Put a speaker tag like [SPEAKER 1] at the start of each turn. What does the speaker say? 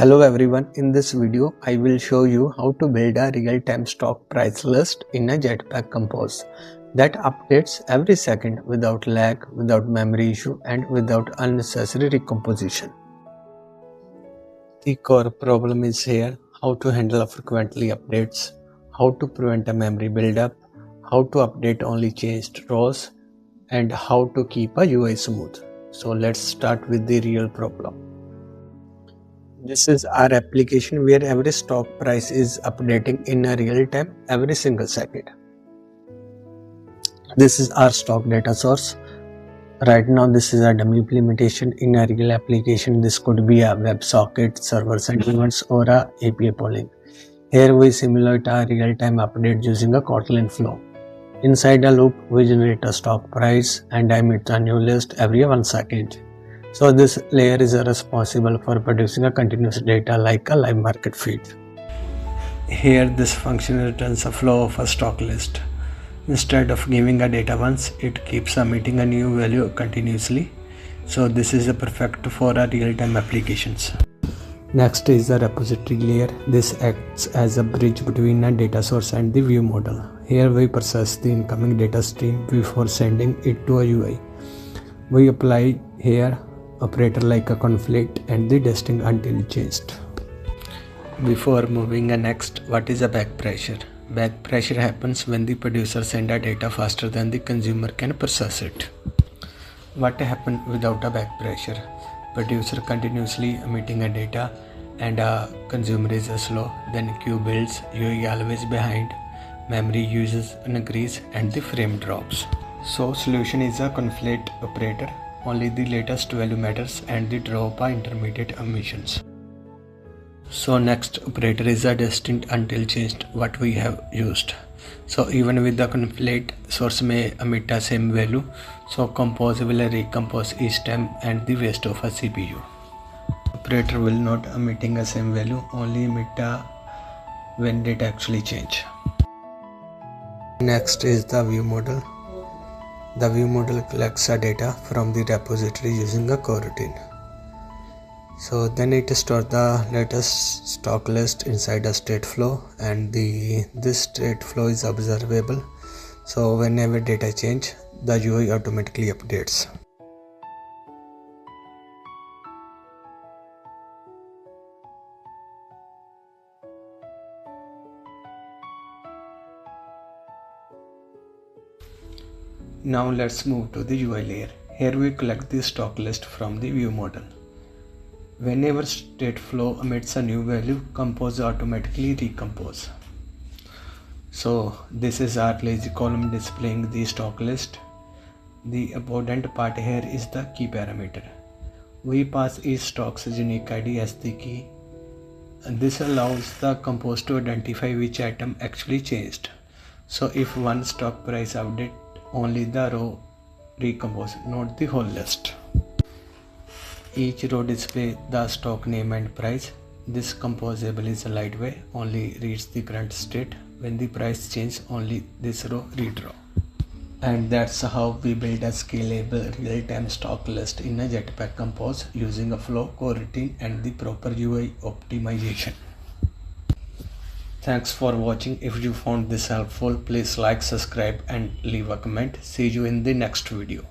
[SPEAKER 1] Hello everyone, in this video I will show you how to build a real-time stock price list in a Jetpack Compose that updates every second without lag, without memory issue and without unnecessary recomposition. The core problem is here: how to handle frequently updates, how to prevent a memory buildup, how to update only changed rows, and how to keep a UI smooth. So let's start with the real problem. This is our application where every stock price is updating in a real time every single second. This is our stock data source. Right now this is a dummy implementation. In a real application this could be a WebSocket, server sentiments or a API polling. Here we simulate a real-time update using a Kotlin Flow. Inside a loop we generate a stock price and emit a new list every 1 second. So this layer is responsible for producing a continuous data like a live market feed. Here this function returns a flow of a stock list. Instead of giving a data once, it keeps emitting a new value continuously. So this is perfect for our real-time applications. Next is the repository layer. This acts as a bridge between a data source and the view model. Here we process the incoming data stream before sending it to a UI. We apply here operator like a conflate and the distinctUntilChanged. Before moving next, what is a backpressure? Backpressure happens when the producer sends a data faster than the consumer can process it. What happens without a backpressure? Producer continuously emitting a data and a consumer is slow, then queue builds, UI always behind, memory uses increase and the frame drops. So solution is a conflate operator. Only the latest value matters and the drop are intermediate emissions. So next operator is a distinctUntilChanged, what we have used. So even with the conflate, source may emit the same value. So compose will recompose each time and the waste of a CPU. Operator will not emitting the same value, only emit when data actually change. Next is the view model. The view model collects the data from the repository using a coroutine. So then it stores the latest stock list inside a state flow, and this state flow is observable. So whenever data change, the UI automatically updates. Now let's move to the UI layer. Here we collect the stock list from the view model. Whenever state flow emits a new value, compose automatically recompose. So this is our LazyColumn displaying the stock list. The important part here is the key parameter. We pass each stock's unique ID as the key. And this allows the compose to identify which item actually changed. So if one stock price update, only the row recompose, not the whole list. Each row displays the stock name and price. This composable is a lightweight, only reads the current state. When the price changes, only this row redraw. And that's how we build a scalable real-time stock list in a Jetpack Compose using a flow, coroutine and the proper UI optimization. Thanks for watching. If you found this helpful, please like, subscribe and leave a comment. See you in the next video.